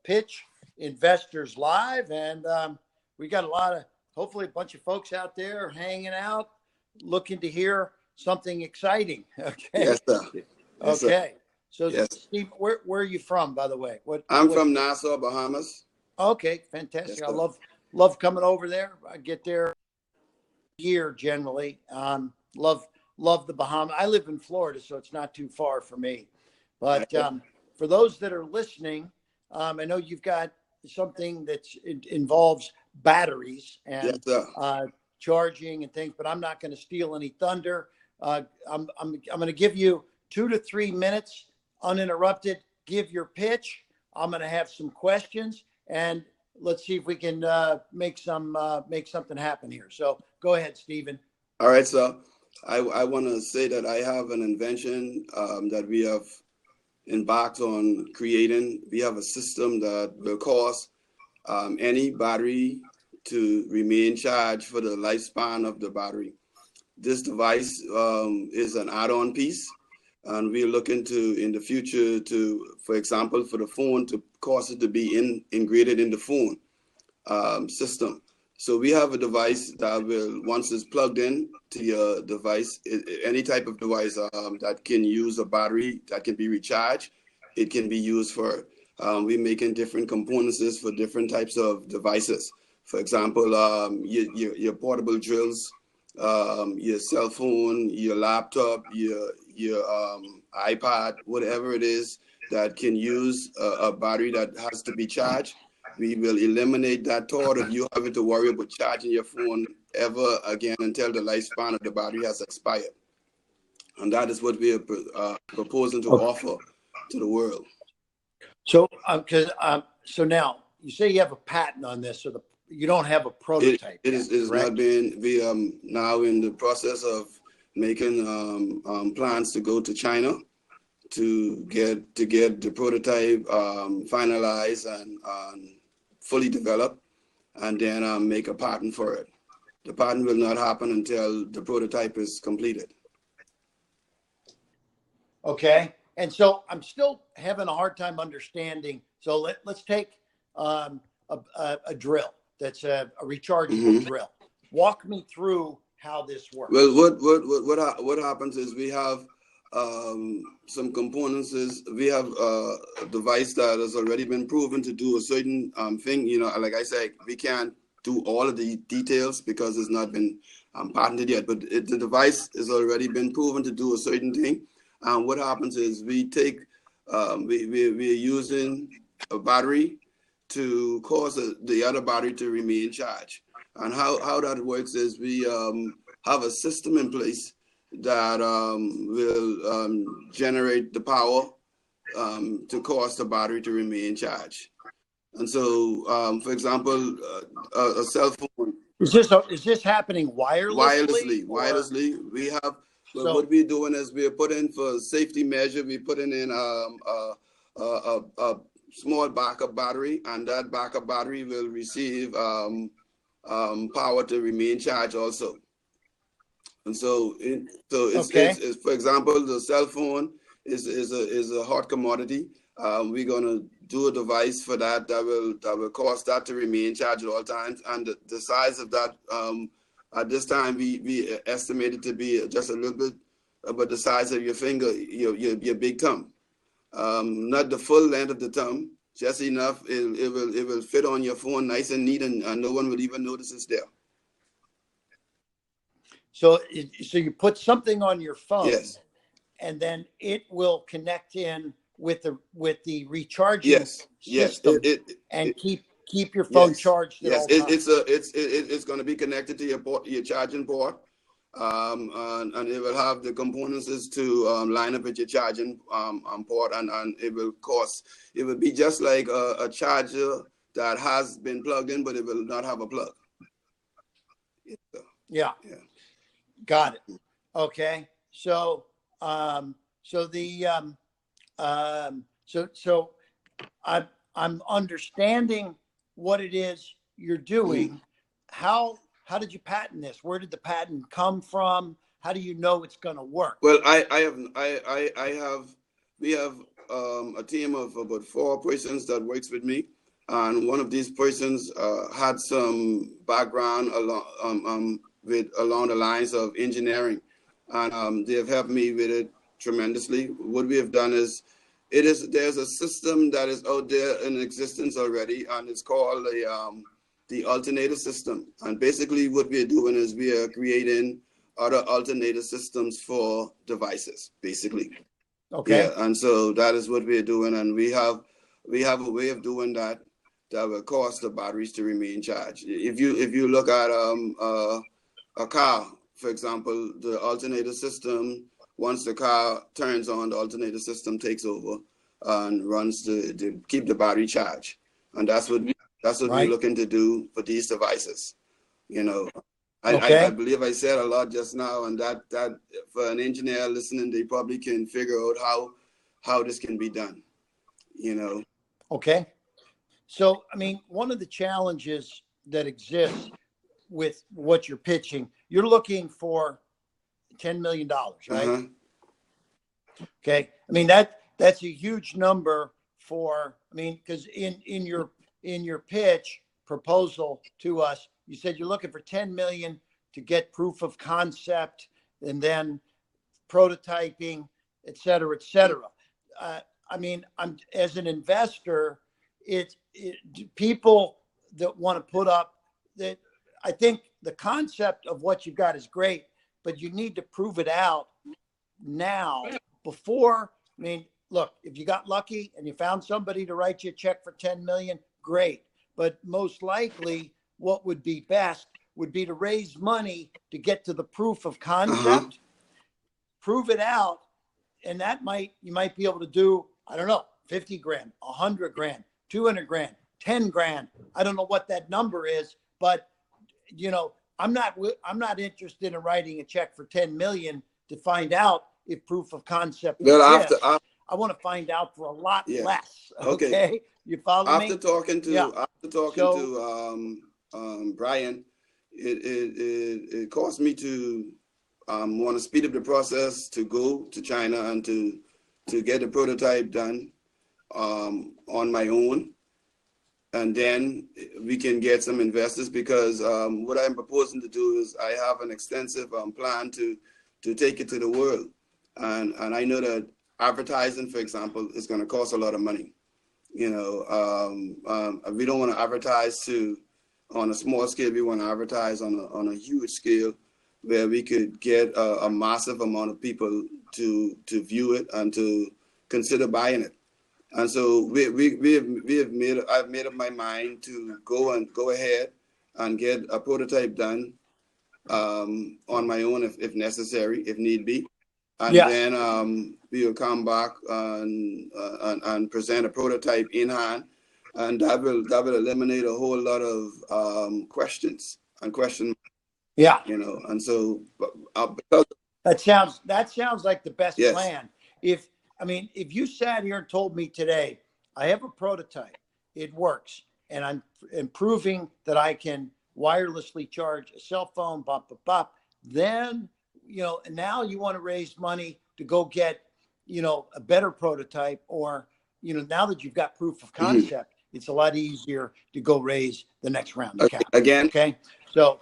Pitch Investors Live, and we got hopefully a bunch of folks out there hanging out, looking to hear something exciting. Okay. Yes, sir. Yes, okay. Sir. So, yes. Steve, where are you from, by the way? I'm from Nassau, Bahamas. Okay, fantastic. Yes, I love coming over there. I get there a year generally. Love the Bahamas. I live in Florida, so it's not too far for me. But for those that are listening, I know you've got something that involves batteries and charging and things, but I'm not going to steal any thunder. I'm going to give you 2 to 3 minutes uninterrupted. Give your pitch. I'm going to have some questions, and let's see if we can make something happen here. So go ahead, Stephen. All right, so I want to say that I have an invention that we have embarked on creating. We have a system that will cause any battery to remain charged for the lifespan of the battery. This device is an add-on piece, and we're looking to, in the future, to, for example, for the phone, to cause it to be integrated in the phone system. So we have a device that will, once it's plugged in to your device, any type of device that can use a battery that can be recharged, it can be used for. We're making different components for different types of devices. For example, your portable drills, your cell phone, your laptop, your iPad, whatever it is that can use a battery that has to be charged. We will eliminate that thought of you having to worry about charging your phone ever again until the lifespan of the battery has expired. And that is what we are proposing to offer to the world. So, so now you say you have a patent on this, so you don't have a prototype. It is not been. We are now in the process of making plans to go to China to get the prototype finalized and fully developed, and then make a patent for it. The patent will not happen until the prototype is completed. Okay. And so I'm still having a hard time understanding. So let's take a drill that's a rechargeable drill. Walk me through how this works. Well, what happens is we have some components. We have a device that has already been proven to do a certain thing. You know, like I said, we can't do all of the details because it's not been patented yet. But the device has already been proven to do a certain thing. And what happens is we take, we're using a battery to cause the other battery to remain charged. And how that works is we have a system in place that will generate the power to cause the battery to remain charged. And so, for example, a cell phone. Is this happening wirelessly? Wirelessly. We have. So what we're doing is we're putting, for safety measure, we're putting in a small backup battery, and that backup battery will receive power to remain charged also. And so, it's for example, the cell phone is a hot commodity. We're gonna do a device for that will cause that to remain charged at all times, and the size of that. At this time, we estimate it to be just a little bit about the size of your finger, your big thumb. Not the full length of the thumb, just enough. It will fit on your phone nice and neat, and no one will even notice it's there. So you put something on your phone, yes, and then it will connect in with the recharging system, and keep your phone charged at all times. It's going to be connected to your charging port, and it will have the components to line up with your charging port, and it will be just like a charger that has been plugged in, but it will not have a plug. Yeah. Got it. Okay. So I'm understanding what it is you're doing. How did you patent this? Where did the patent come from? How do you know it's going to work? Well, we have a team of about 4 persons that works with me, and one of these persons had some background along the lines of engineering, and they have helped me with it tremendously. What we have done is, there's a system that is out there in existence already, and it's called the alternator system. And basically, what we are doing is we are creating other alternator systems for devices, basically. Okay. Yeah, and so that is what we're doing, and we have a way of doing that will cause the batteries to remain charged. If you look at a car, for example, the alternator system, once the car turns on, the alternator system takes over and runs to keep the battery charged, and that's what we're looking to do for these devices. You know, I believe I said a lot just now, and that for an engineer listening, they probably can figure out how this can be done. You know. Okay. So, I mean, one of the challenges that exists with what you're pitching, you're looking for $10 million, right? Uh-huh. Okay. I mean, that's a huge number for, I mean, because in your pitch proposal to us, you said you're looking for 10 million to get proof of concept and then prototyping, et cetera, et cetera. I mean, I'm as an investor, people that want to put up that, I think the concept of what you've got is great, but you need to prove it out now before. I mean, look, if you got lucky and you found somebody to write you a check for 10 million, great. But most likely what would be best would be to raise money to get to the proof of concept, prove it out. And that you might be able to do, I don't know, 50 grand, 100 grand, 200 grand, 10 grand. I don't know what that number is, but you know, I'm not interested in writing a check for 10 million to find out if proof of concept exists. I want to find out for a lot less. Okay. You follow me? After talking to Brian, it caused me to want to speed up the process to go to China and to get the prototype done on my own. And then we can get some investors, because what I'm proposing to do is I have an extensive plan to take it to the world. And I know that advertising, for example, is going to cost a lot of money. You know, we don't want to advertise on a small scale. We want to advertise on a huge scale where we could get a massive amount of people to view it and to consider buying it. And so I've made up my mind to go ahead and get a prototype done on my own if necessary, if need be. And then we will come back and present a prototype in hand, and that will eliminate a whole lot of questions and question. Yeah. You know, and so that sounds like the best plan. If you sat here and told me today, I have a prototype, it works, and I'm proving that I can wirelessly charge a cell phone, then, you know, now you want to raise money to go get, you know, a better prototype, or, you know, now that you've got proof of concept, it's a lot easier to go raise the next round of capital. Again. Okay. So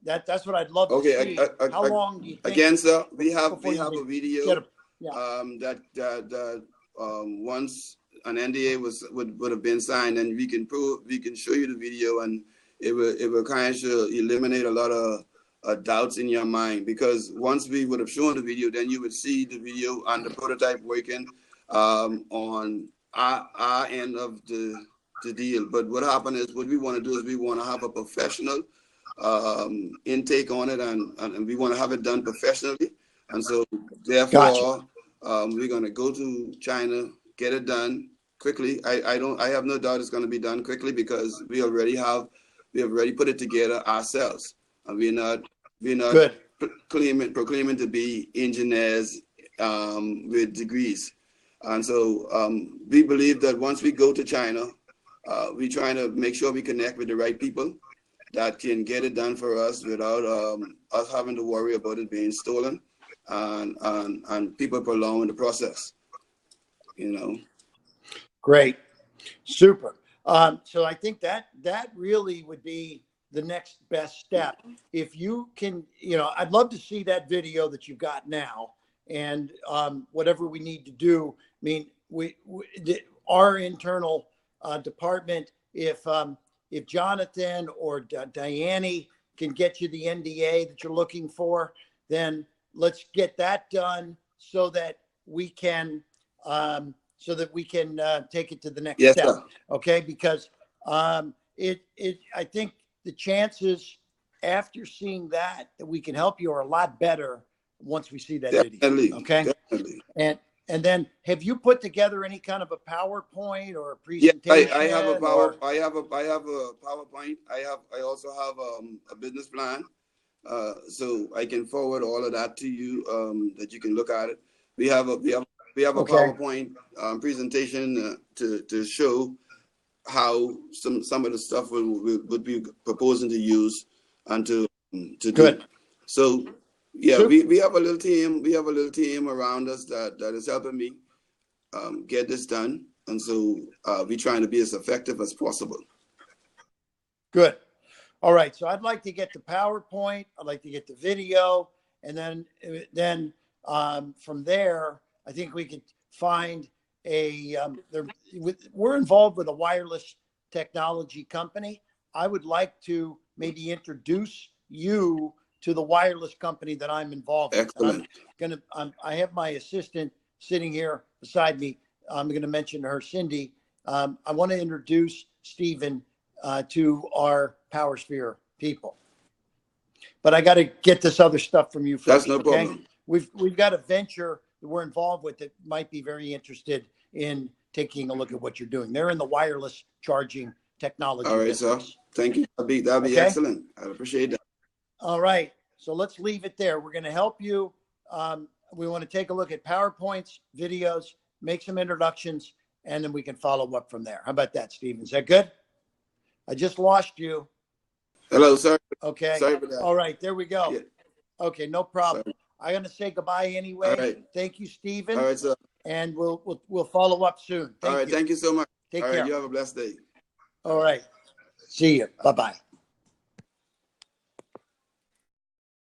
that's what I'd love to see. How long do you think? Again, sir, we have a video that once an NDA would have been signed, and we can show you the video, and it will kind of eliminate a lot of doubts in your mind, because once we would have shown the video, then you would see the video and the prototype working on our end of the deal. But what happened is, what we want to do is we want to have a professional intake on it, and we want to have it done professionally. And so therefore, we're going to go to China, get it done quickly. I have no doubt it's going to be done quickly, because we have already put it together ourselves, and we're not proclaiming to be engineers with degrees. And so we believe that once we go to China, we're trying to make sure we connect with the right people that can get it done for us without us having to worry about it being stolen and people prolonging the process. you know. Great. Super. So I think that really would be the next best step. If you can, I'd love to see that video that you've got now, and whatever we need to do. I mean, our internal department, if Jonathan or Diane can get you the NDA that you're looking for, then let's get that done so that we can take it to the next Yes, step. sir. Okay, because I think the chances after seeing that we can help you are a lot better once we see that Definitely, video. Okay. Definitely. And then have you put together any kind of a PowerPoint or a Yeah, presentation? I have a PowerPoint. I also have a business plan. So I can forward all of that to you, that you can look at it. We have a Okay. PowerPoint presentation to show how some of the stuff would be proposing to use and to Good. do. So yeah, Super. we have a little team. We have a little team around us that is helping me get this done, and so we're trying to be as effective as possible. Good. All right. So I'd like to get the PowerPoint. I'd like to get the video, and then from there, I think we could find we're involved with a wireless technology company. I would like to maybe introduce you to the wireless company that I'm involved with. Excellent. I have my assistant sitting here beside me. I'm going to mention her, Cindy. I want to introduce Stephen to our PowerSphere people. But I got to get this other stuff from you first. That's no problem. We've got a venture that we're involved with that might be very interested in taking a look at what you're doing. They're in the wireless charging technology. All right, business. sir. Thank you. That'd be excellent. I appreciate that. All right. So let's leave it there. We're going to help you. We want to take a look at PowerPoints, videos, make some introductions, and then we can follow up from there. How about that, Stephen? Is that good? I just lost you. Hello, sir. Okay. Sorry for that. All right. There we go. Yeah. Okay. No problem. Sorry. I'm going to say goodbye anyway. All right. Thank you, Stephen. All right, sir. And we'll follow up soon. All right. Thank you so much. Take care. All right. You have a blessed day. All right. See you. Bye-bye.